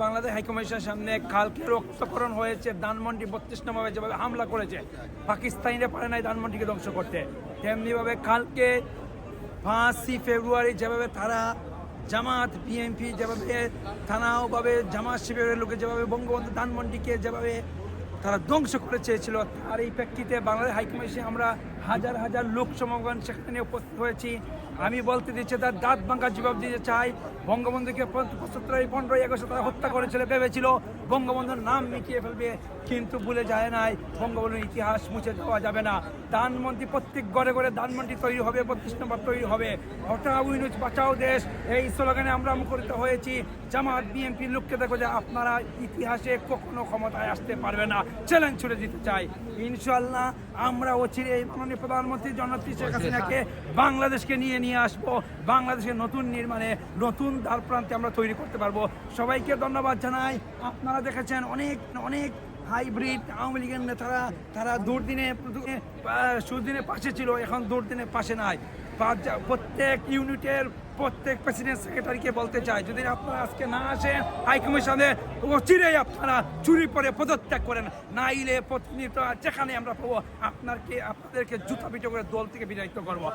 বাংলাদেশ হাইকমিশনের সামনে কালকে রক্তকরণ হয়েছে। ধানমন্ডি 32 নম্বরে যেভাবে হামলা করেছে, পাকিস্তানিরা পারে নাই ধানমন্ডিকে ধ্বংস করতে, তেমনিভাবে কালকে 5ই ফেব্রুয়ারি যেভাবে তারা জামাত বিএনপি যেভাবে থানাওভাবে জামাত শিবিরের লোকে যেভাবে বঙ্গবন্ধু ধানমন্ডিকে যেভাবে তারা ধ্বংস করে চেয়েছিল, তার এই প্রেক্ষিতে বাংলাদেশ হাইকমিশনে আমরা হাজার হাজার লোক সমাগম সেখানে উপস্থিত হয়েছি। আমি বলতে দিচ্ছি, তার দাঁত ভাঙা জবাব দিতে চাই। বঙ্গবন্ধুকে 15ই আগস্ট তারা হত্যা করেছিল, ভেবেছিল বঙ্গবন্ধুর নাম মিটিয়ে ফেলবে, কিন্তু ভুলে যায় নাই বঙ্গবন্ধুর ইতিহাস মুছে দেওয়া যাবে না। ধানমন্ডি প্রত্যেক ঘরে ঘরে ধানমন্ডি তৈরি হবে, 32 নম্বর তৈরি হবে। হঠাৎ উইনুজ বাঁচাও দেশ, এই স্লোগানে আমরা মুখরিত হয়েছি। জামাত বিএনপির লোককে দেখো যে আপনারা ইতিহাসে কখনো ক্ষমতায় আসতে পারবে না, চ্যালেঞ্জ ছুড়ে দিতে চাই। ইনশাআল্লাহ আমরা অচিরে এই মাননীয় প্রধানমন্ত্রী জননেত্রী শেখ হাসিনাকে বাংলাদেশকে নিয়ে আসবো। বাংলাদেশের নতুন নির্মাণে নতুন দ্বার প্রান্তে আমরা তৈরি করতে পারবো। সবাইকে ধন্যবাদ জানাই। আপনারা দেখেছেন অনেক অনেক হাইব্রিড আওয়ামী লীগের নেতারা, তারা সুদিনে পাশে ছিল, এখন দুর্দিনে পাশে নাই। প্রত্যেক ইউনিটের প্রত্যেক প্রেসিডেন্ট সেক্রেটারিকে বলতে চাই, যদি আপনারা আজকে না আসেন হাইকমিশনে, অচিরেই আপনারা চুরি করে পদত্যাগ করেন, নাইলে প্রতিনিয়ত যেখানে আমরা পাবো আপনাদেরকে জুতা পিটো করে দল থেকে বিতাড়িত করবো।